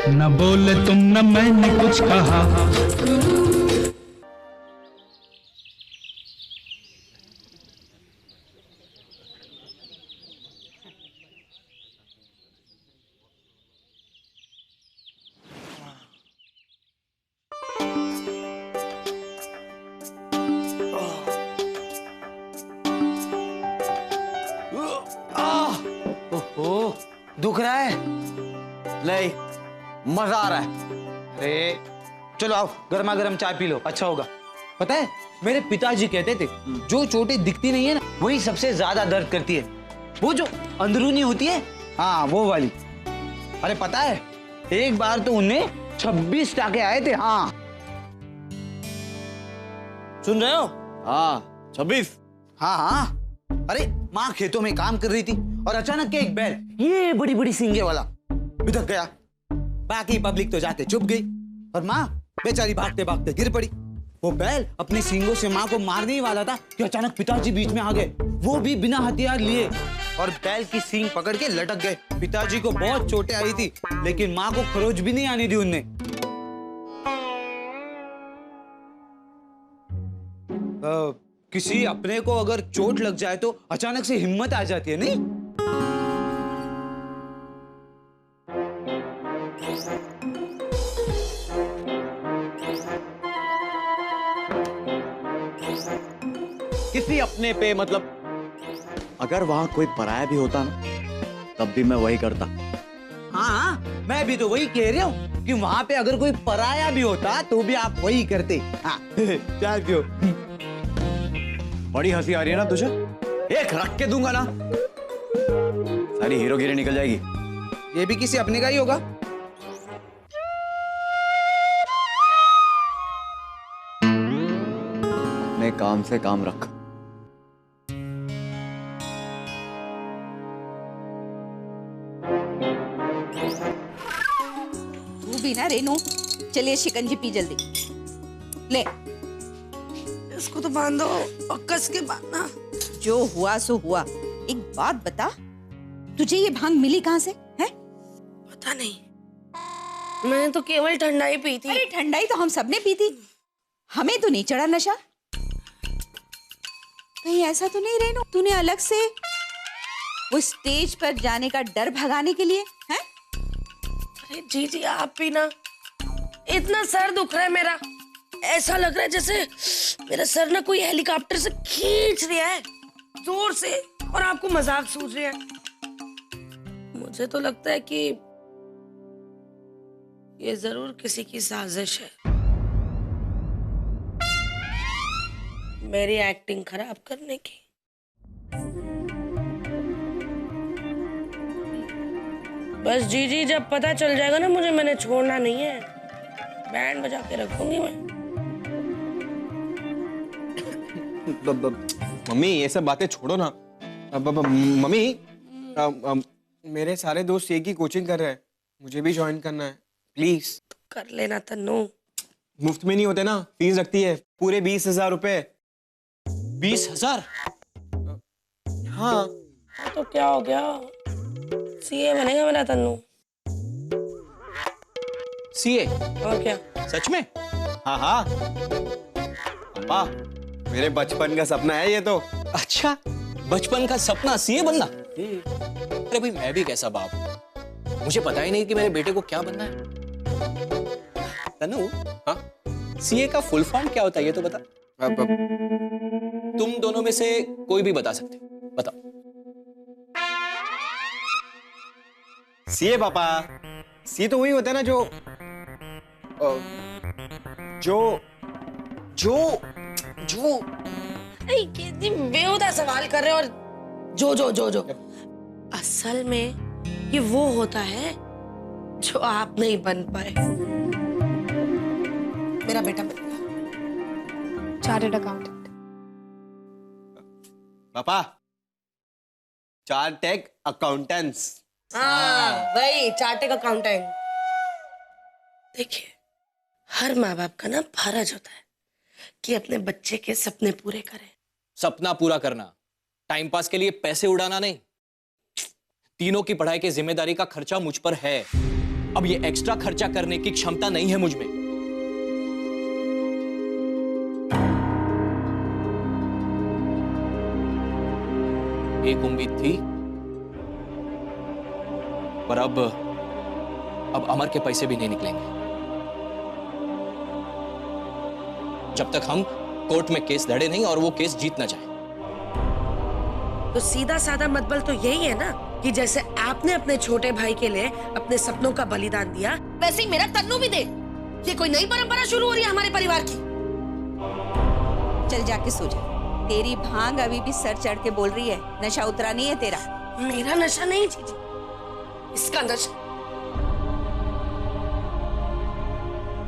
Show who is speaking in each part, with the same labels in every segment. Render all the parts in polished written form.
Speaker 1: न बोले तुम न मैंने कुछ कहा।
Speaker 2: ओहो, दुख रहा है? नहीं, मजा आ रहा है। अरे चलो आओ, गर्मा गर्म चाय पी लो, अच्छा होगा। पता है मेरे पिताजी कहते थे जो चोटें दिखती नहीं है ना वही सबसे ज्यादा दर्द करती है, वो जो अंदरूनी होती है, हाँ वो वाली। अरे पता है एक बार तो उन्हें 26 टाके आए थे। हाँ सुन रहे हो?
Speaker 3: हाँ 26।
Speaker 2: हाँ हाँ। अरे माँ खेतों में काम कर रही थी और अचानक के एक बैल, ये बड़ी बड़ी सींगे वाला, बिधक गया। बाकी पब्लिक तो जाके चुप गई और माँ बेचारी भागते भागते गिर पड़ी। वो बैल अपने सींगों से माँ को मारने ही वाला था कि अचानक पिताजी बीच में आ गए, वो भी बिना हथियार लिए, और बैल की सींग पकड़ के लटक गए। पिताजी को बहुत चोटें आई थी लेकिन माँ को खरोच भी नहीं आने दी उनने। किसी अपने को अगर चोट लग जाए तो अचानक से हिम्मत आ जाती है, नहीं?
Speaker 3: किसी अपने पे मतलब, अगर वहां कोई पराया भी होता ना तब भी मैं वही करता।
Speaker 2: हाँ मैं भी तो वही कह रहा हूँ कि वहां पे अगर कोई पराया भी होता तो भी आप वही करते। हाँ चाय पियो।
Speaker 3: बड़ी हंसी आ रही है ना तुझे? एक रख के दूंगा ना, सारी हीरोगिरी निकल जाएगी।
Speaker 2: ये भी किसी अपने का ही होगा।
Speaker 3: अपने काम से काम रख।
Speaker 4: तू भी ना रेनू, चलिए शिकंजी पी जल्दी। ले
Speaker 5: इसको तो बांधो और कस के बांधना।
Speaker 4: जो हुआ सो हुआ। एक बात बता, तुझे ये भांग मिली कहाँ से है?
Speaker 5: पता नहीं, मैंने तो केवल ठंडा ही पी थी।
Speaker 4: अरे ठंडाई तो हम सबने पी थी, हमें तो नहीं चढ़ा नशा। कहीं ऐसा तो नहीं रेनू तूने अलग से वो स्टेज पर जाने का डर भगाने के लिए है?
Speaker 5: अरे जी जी आप भी ना, इतना सर दुख रहा है मेरा, ऐसा लग रहा है जैसे मेरा सर ना कोई हेलीकॉप्टर से खींच रहा है जोर से और आपको मजाक सूझ रहा है। मुझे तो लगता है कि ये जरूर किसी की साजिश है मेरी एक्टिंग खराब करने की। बस जी जी जब पता चल जाएगा ना मुझे, मैंने छोड़ना नहीं है, बैंड बजा के रखूंगी मैं।
Speaker 6: मम्मी ये सब बातें छोड़ो ना। मम्मी मेरे सारे दोस्त एक ही कोचिंग कर रहे हैं, मुझे भी ज्वाइन करना है, प्लीज।
Speaker 5: कर लेना तन्नू।
Speaker 6: मुफ्त में नहीं होते ना, फीस लगती है पूरे 20,000 रुपए।
Speaker 7: 20,000?
Speaker 6: हाँ
Speaker 5: तो क्या हो गया, सीए बनेगा मेरा तन्नू।
Speaker 7: सीए?
Speaker 5: और क्या?
Speaker 7: सच में?
Speaker 3: हाँ हाँ पापा, मेरे बचपन का सपना है ये तो।
Speaker 7: अच्छा, बचपन का सपना सीए बनना? अरे भाई मैं भी कैसा बाप, मुझे पता ही नहीं कि मेरे बेटे को क्या बनना है। तनु, हाँ सीए का फुल फॉर्म क्या होता है ये तो बता। तुम दोनों में से कोई भी बता सकते हो, बताओ।
Speaker 3: सीए पापा, सी तो वही होता है ना जो जो जो जो
Speaker 5: कितनी बेहुदा सवाल कर रहे हो। और जो असल में ये वो होता है जो आप नहीं बन पाए। मेरा बेटा बनेगा चार्टर्ड अकाउंटेंट।
Speaker 3: पापा, चार्टर्ड अकाउंटेंट्स।
Speaker 5: हाँ वही चार्टर्ड अकाउंटेंट। देखिए हर माँ बाप का ना फर्ज होता है कि अपने बच्चे के सपने पूरे करें।
Speaker 7: सपना पूरा करना, टाइम पास के लिए पैसे उड़ाना नहीं। तीनों की पढ़ाई की जिम्मेदारी का खर्चा मुझ पर है। अब ये एक्स्ट्रा खर्चा करने की क्षमता नहीं है मुझ में। एक उम्मीद थी, पर अब अमर के पैसे भी नहीं निकलेंगे जब तक हम कोर्ट में केस लड़े नहीं और वो केस जीत ना जाए।
Speaker 5: तो सीधा साधा मतबल तो यही है ना कि जैसे आपने अपने छोटे भाई के लिए अपने सपनों का बलिदान दिया, वैसे ही मेरा तन्नू भी दे। ये कोई नई परंपरा शुरू हो रही है हमारे परिवार की।
Speaker 4: चल जाके सो जा। तेरी भांग अभी भी सर चढ़ के बोल रही है, नशा उतरा नहीं है तेरा।
Speaker 5: मेरा नशा नहीं जीजी, इसका नशा,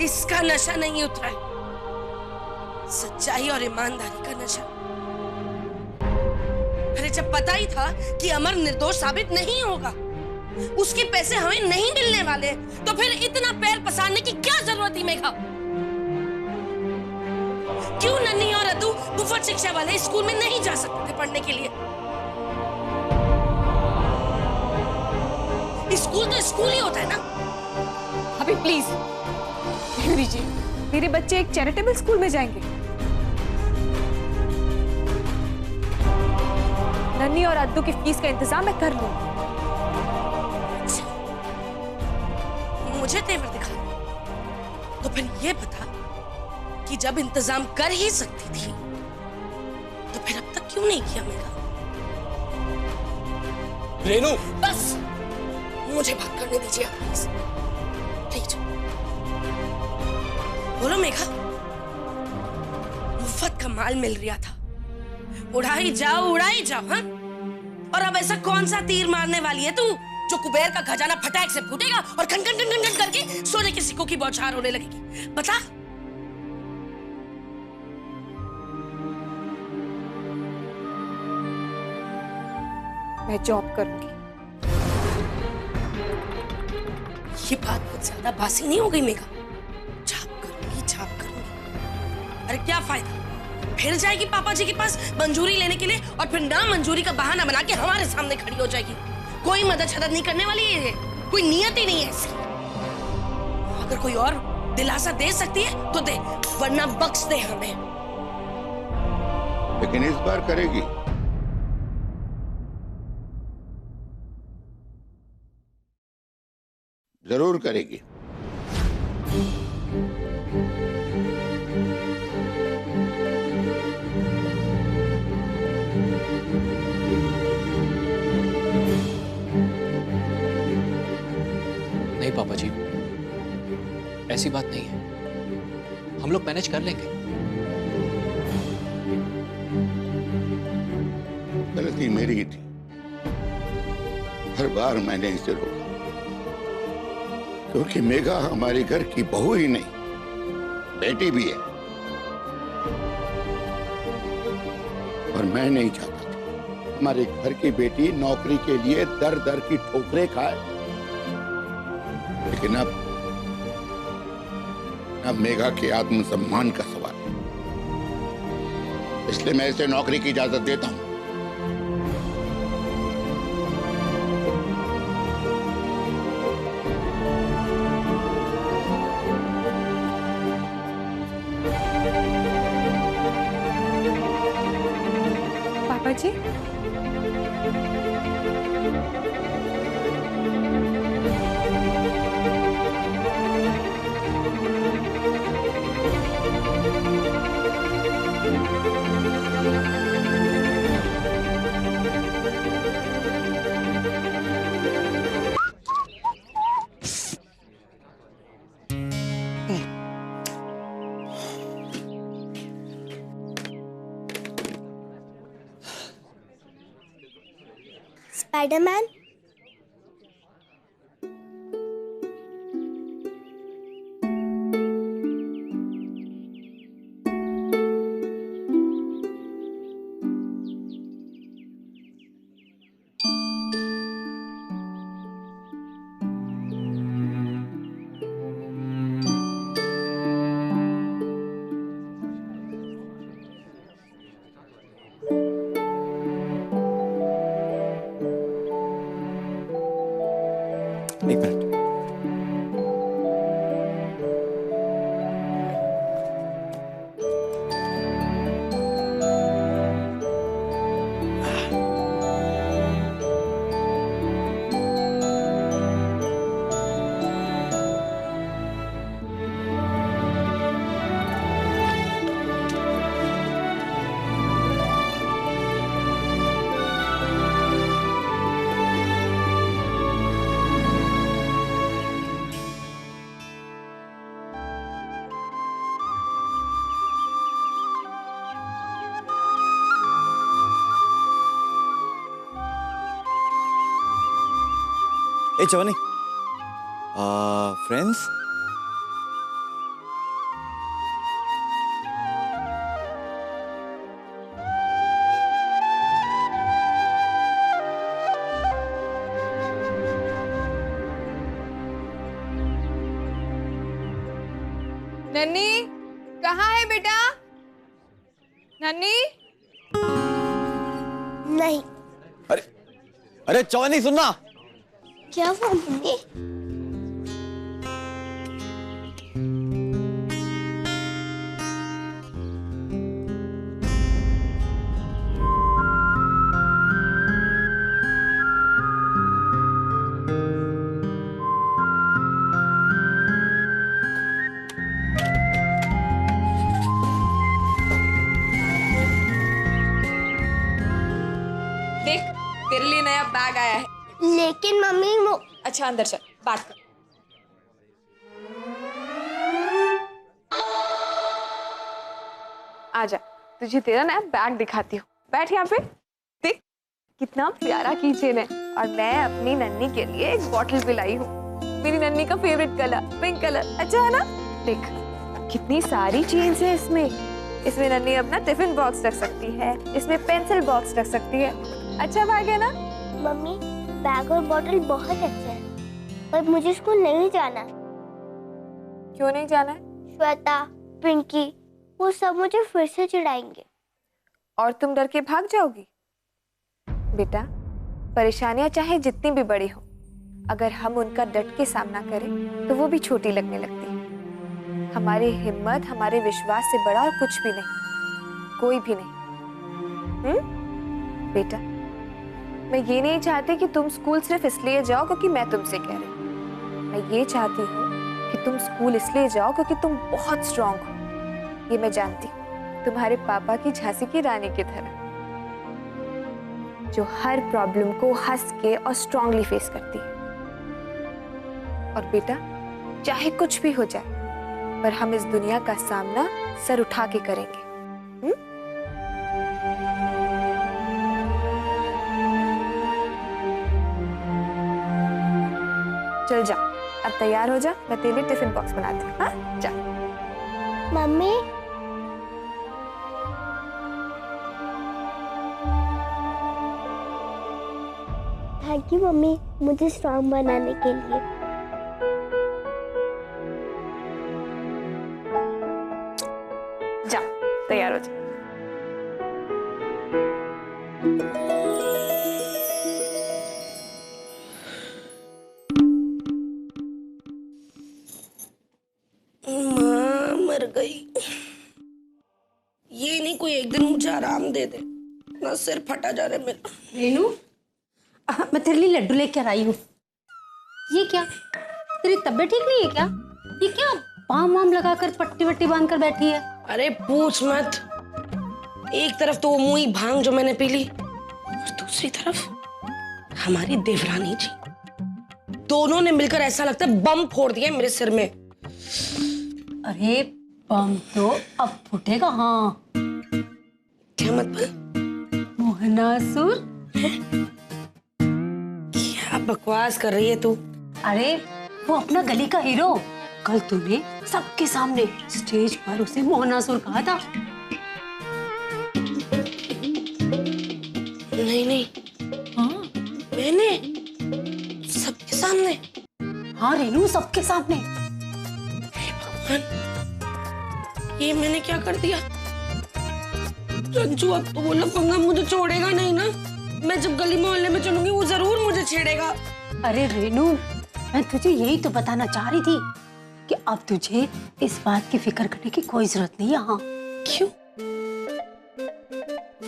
Speaker 5: इसका नशा नहीं उतरा है, सच्चाई और ईमानदारी का नशा। अरे जब पता ही था कि अमर निर्दोष साबित नहीं होगा, उसके पैसे हमें नहीं मिलने वाले, तो फिर इतना पैर पसारने की क्या जरूरत थी मेघा? क्यों नन्ही और अद्दू मुफ्त शिक्षा वाले स्कूल में नहीं जा सकते थे पढ़ने के लिए? स्कूल तो स्कूल ही होता है ना।
Speaker 8: अभी प्लीज दीजिए, मेरे बच्चे एक चैरिटेबल स्कूल में जाएंगे। नन्ही और अद्दू की फीस का इंतजाम मैं कर लूंगी।
Speaker 5: मुझे तेवर दिखा, तो फिर ये बता कि जब इंतजाम कर ही सकती थी तो फिर अब तक क्यों नहीं किया मेरा?
Speaker 7: रेनू,
Speaker 5: बस मुझे बात करने दीजिए आप प्लीज, प्लीज। बोलो मेघा, मुफ्त का माल मिल रहा था, उड़ाई जाओ हाँ? और अब ऐसा कौन सा तीर मारने वाली है तू जो कुबेर का खजाना फटाक से फूटेगा और खन खन खन खन करके सोने के सिक्कों की बौछार होने लगेगी? बता।
Speaker 8: मैं जॉब करूंगी।
Speaker 5: ये बात कुछ ज्यादा बासी नहीं हो गई मेघा? छाप करूंगी। अरे क्या फायदा? फिर जाएगी पापा जी के पास मंजूरी लेने के लिए और फिर ना मंजूरी का बहाना बना के हमारे सामने खड़ी हो जाएगी। कोई मदद नहीं करने वाली है, कोई नियत ही नहीं है इसकी। अगर कोई और दिलासा दे सकती है तो दे, वरना बख्श दे हमें।
Speaker 9: लेकिन इस बार करेगी? जरूर करेगी।
Speaker 7: नहीं पापा जी, ऐसी बात नहीं है, हम लोग मैनेज कर लेंगे।
Speaker 9: गलती मेरी ही थी, हर बार मैंने इसे रोका, क्योंकि मेघा हमारे घर की बहू ही नहीं, बेटी भी है। और मैं नहीं चाहता था हमारे घर की बेटी नौकरी के लिए दर दर की ठोकरें खाए। लेकिन अब मेघा के आत्मसम्मान का सवाल है, इसलिए मैं इसे नौकरी की इजाजत देता हूं।
Speaker 8: पापा जी,
Speaker 10: स्पाइडरमैन,
Speaker 3: ए चवनी, फ्रेंड्स
Speaker 8: नन्नी कहाँ है बेटा? नन्नी
Speaker 10: नहीं।
Speaker 3: अरे अरे चवनी सुनना।
Speaker 10: क्या हुआ मम्मी?
Speaker 8: देख तेरे लिए नया बैग आया है।
Speaker 10: लेकिन मम्मी वो
Speaker 8: अच्छा अंदर चल, बात कर। आजा, तुझे तेरा नया बैग दिखाती हूँ। बैठ यहाँ पे, देख कितना प्यारा कीचेन है। और मैं अपनी नन्नी के लिए एक बॉटल भी लाई हूँ। मेरी नन्नी का फेवरेट कलर पिंक कलर, अच्छा है ना? देख कितनी सारी चीज है इसमें। इसमें नन्नी अपना टिफिन बॉक्स रख सकती है, इसमें पेंसिल बॉक्स रख सकती है। अच्छा बैग है ना?
Speaker 10: मम्मी बैग और बॉटल बहुत अच्छा है, पर मुझे स्कूल नहीं जाना।
Speaker 8: क्यों नहीं जाना है?
Speaker 10: श्वेता, पिंकी वो सब मुझे फिर से चिढ़ाएंगे।
Speaker 8: और तुम डर के भाग जाओगी? बेटा परेशानियां चाहे जितनी भी बड़ी हो, अगर हम उनका डट के सामना करें तो वो भी छोटी लगने लगती है। हमारी हिम्मत हमारे विश्वास से बड़ा और कुछ भी नहीं, कोई भी नहीं। बेटा मैं ये नहीं चाहती कि तुम स्कूल सिर्फ इसलिए जाओ क्योंकि मैं तुमसे कह रही हूँ। मैं ये चाहती हूँ कि तुम स्कूल इसलिए जाओ क्योंकि तुम बहुत स्ट्रांग हो। ये मैं जानती हूँ, तुम्हारे पापा की झांसी की रानी की तरह, जो हर प्रॉब्लम को हंस के और स्ट्रांगली फेस करती है। और बेटा चाहे कुछ भी हो जाए, पर हम इस दुनिया का सामना सर उठा के करेंगे। चल जा, अब तैयार हो जा, मैं तेरे लिए टिफिन बॉक्स बनाती हूँ। हाँ जा।
Speaker 10: मम्मी थैंक यू मम्मी मुझे स्ट्रांग बनाने के लिए।
Speaker 8: जा तैयार हो जा।
Speaker 5: माँ मर गई। ये नहीं कोई एक दिन मुझे आराम दे दे, ना सिर फटा जा रहा है मेरा।
Speaker 11: रेनू मैं तेरे लिए लड्डू लेकर आई हूँ। ये क्या, तेरी तबीयत ठीक नहीं है क्या? ये क्या पाम वाम लगाकर पट्टी वट्टी बांध कर बैठी है?
Speaker 5: अरे पूछ मत। एक तरफ तो वो मुई भांग जो मैंने पी ली, और दूसरी तरफ हमारी देवरानी जी, दोनों ने मिलकर ऐसा लगता है बम फोड़ दिया मेरे सिर में।
Speaker 11: अरे बम तो अब फूटेगा। हाँ
Speaker 5: क्या मतलब?
Speaker 11: मोहनासुर
Speaker 5: क्या बकवास कर रही है तू?
Speaker 11: अरे वो अपना गली का हीरो, कल तूने सबके सामने स्टेज पर उसे मोहनासुर कहा था।
Speaker 5: नहीं नहीं।
Speaker 11: हाँ
Speaker 5: मैंने सबके सामने?
Speaker 11: हाँ रेनू सबके सामने।
Speaker 5: भगवान ये मैंने क्या कर दिया? रंजू अब तो वो लफंगा मुझे छोड़ेगा नहीं ना। मैं जब गली मोहल्ले में चलूंगी वो जरूर मुझे छेड़ेगा।
Speaker 11: अरे रेनू मैं तुझे यही तो बताना चाह रही थी कि अब तुझे इस बात की फिक्र करने की कोई जरूरत नहीं है। हाँ
Speaker 5: क्यों?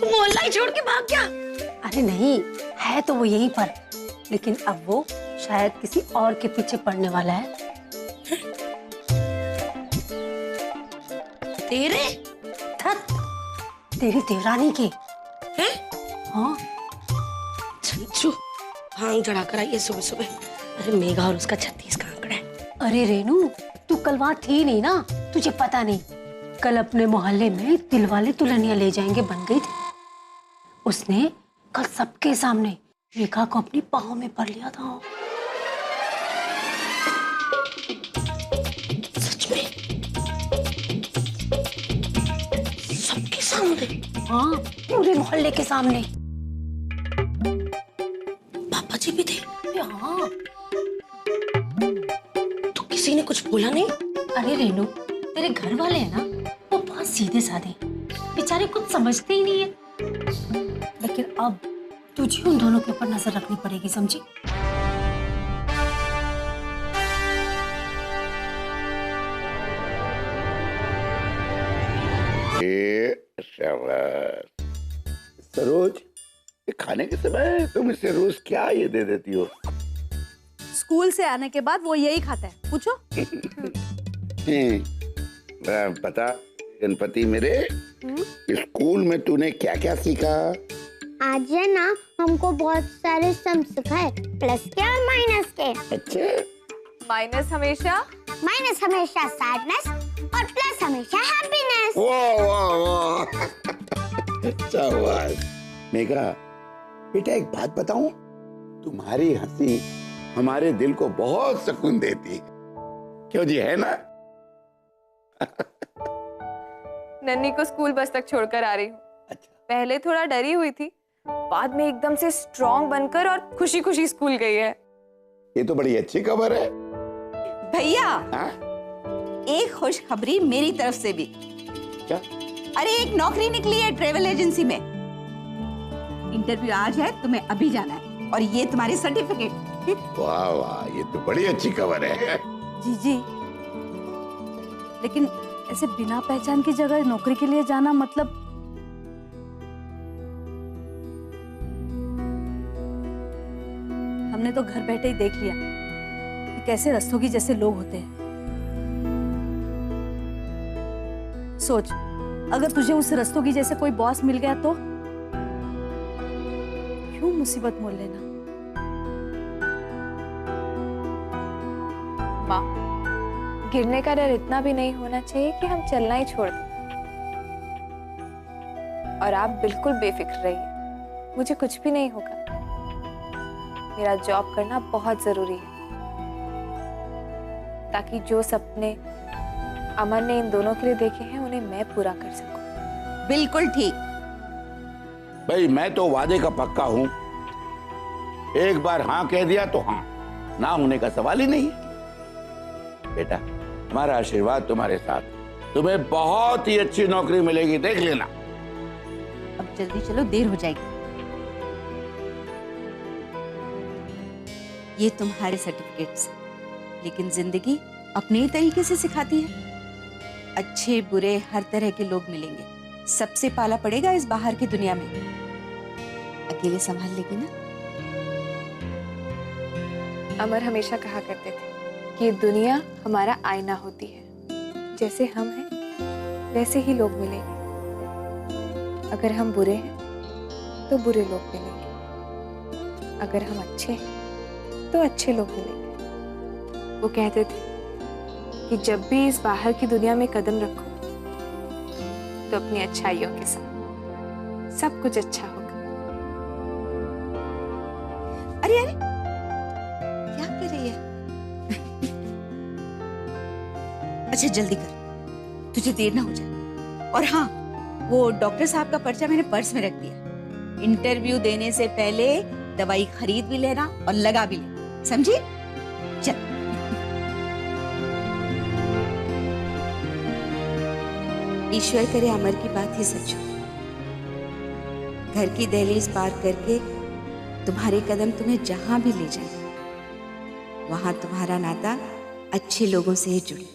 Speaker 5: मोहल्ला ही छोड़ के भाग गया?
Speaker 11: अरे नहीं, है तो वो यहीं पर, लेकिन अब वो शायद किसी और के पीछे पड़ने वाला है।
Speaker 5: तेरे?
Speaker 11: तेरी देवरानी के।
Speaker 5: हैं?
Speaker 11: हाँ
Speaker 5: रंजू भांग चढ़ा कर आई है सुबह सुबह। अरे मेघा और उसका 36 का आंकड़ा है।
Speaker 11: अरे रेनू तू कल वहां थी नहीं ना, तुझे पता नहीं। कल अपने मोहल्ले में दिलवाले दुल्हनिया ले जाएंगे बन गई थी। उसने कल सबके सामने मेघा को अपनी बाहों में भर लिया था। हाँ, पूरे मोहल्ले के सामने।
Speaker 5: पापा जी भी थे?
Speaker 11: हाँ।
Speaker 5: तो किसी ने कुछ बोला नहीं?
Speaker 11: अरे रेनू, तेरे घर वाले हैं ना, वो बहुत सीधे साधे, बेचारे कुछ समझते ही नहीं है। लेकिन अब तुझे उन दोनों के ऊपर नजर रखनी पड़ेगी, समझी?
Speaker 9: सरोज, ये खाने के समय तुम इसे रोज क्या ये दे देती हो?
Speaker 4: स्कूल से आने के बाद वो यही खाता है, पूछो।
Speaker 9: पता गणपति मेरे, स्कूल में तूने क्या क्या सीखा?
Speaker 10: आज है ना हमको बहुत सारे सम सिखाए, प्लस के और माइनस के।
Speaker 9: अच्छा।
Speaker 8: माइनस हमेशा सैडनेस और प्लस हमेशा हैप्पीनेस।
Speaker 9: वाह वाह वाह। शाबाश। मेघा, बेटा एक बात बताऊं, तुम्हारी हंसी हमारे दिल को बहुत सुकून देती है, क्यों जी, है ना?
Speaker 8: नन्ही को स्कूल बस तक छोड़कर आ रही हूँ।
Speaker 9: अच्छा।
Speaker 8: पहले थोड़ा डरी हुई थी, बाद में एकदम से स्ट्रॉन्ग बनकर और खुशी खुशी स्कूल गई है।
Speaker 9: ये तो बड़ी अच्छी खबर है।
Speaker 4: भैया,
Speaker 9: हाँ?
Speaker 4: एक खुशखबरी मेरी तरफ से भी।
Speaker 9: क्या?
Speaker 4: अरे एक नौकरी निकली है ट्रेवल एजेंसी में। इंटरव्यू आज है, तुम्हें अभी जाना है, और ये तुम्हारे सर्टिफिकेट।
Speaker 9: वाह वाह, ये तो बड़ी अच्छी खबर है।
Speaker 12: जी, लेकिन ऐसे बिना पहचान की जगह नौकरी के लिए जाना, मतलब हमने तो घर बैठे ही देख लिया कि कैसे रस्तोगी जैसे लोग होते हैं। सोच, अगर तुझे उस रस्तोगी जैसे कोई बॉस मिल गया तो क्यों मुसीबत मोल लेना।
Speaker 8: माँ, गिरने का डर इतना भी नहीं होना चाहिए कि हम चलना ही छोड़ दें। और आप बिल्कुल बेफिक्र रहिए, मुझे कुछ भी नहीं होगा। मेरा जॉब करना बहुत जरूरी है, ताकि जो सपने अमन ने इन दोनों के लिए देखे हैं उन्हें मैं पूरा कर सकूं।
Speaker 4: बिल्कुल ठीक।
Speaker 9: भाई मैं तो वादे का पक्का हूं, एक बार हाँ कह दिया तो हाँ, ना होने का सवाल ही नहीं है। बेटा, हमारा आशीर्वाद तुम्हारे साथ, तुम्हें बहुत ही अच्छी नौकरी मिलेगी, देख लेना।
Speaker 4: अब जल्दी चलो, देर हो जाएगी। ये तुम्हारे सर्टिफिकेट्स, लेकिन जिंदगी अपने तरीके से सिखाती है। अच्छे बुरे हर तरह के लोग मिलेंगे, सबसे पाला पड़ेगा इस बाहर की दुनिया में। अकेले संभाल लेगी ना?
Speaker 8: अमर हमेशा कहा करते थे कि ये दुनिया हमारा आईना होती है, जैसे हम हैं वैसे ही लोग मिलेंगे। अगर हम बुरे हैं तो बुरे लोग मिलेंगे, अगर हम अच्छे हैं तो अच्छे लोग मिलेंगे। वो कहते थे कि जब भी इस बाहर की दुनिया में कदम रखो तो अपनी अच्छाइयों के साथ सब कुछ अच्छा होगा।
Speaker 4: अरे अरे, क्या कर रही है? अच्छा जल्दी कर, तुझे देर ना हो जाए। और हाँ, वो डॉक्टर साहब का पर्चा मैंने पर्स में रख दिया। इंटरव्यू देने से पहले दवाई खरीद भी लेना और लगा भी लेना, समझी? चल। ईश्वर करे अमर की बात ही सच हो। घर की दहलीज पार करके तुम्हारे कदम तुम्हें जहां भी ले जाए, वहां तुम्हारा नाता अच्छे लोगों से ही जुड़े।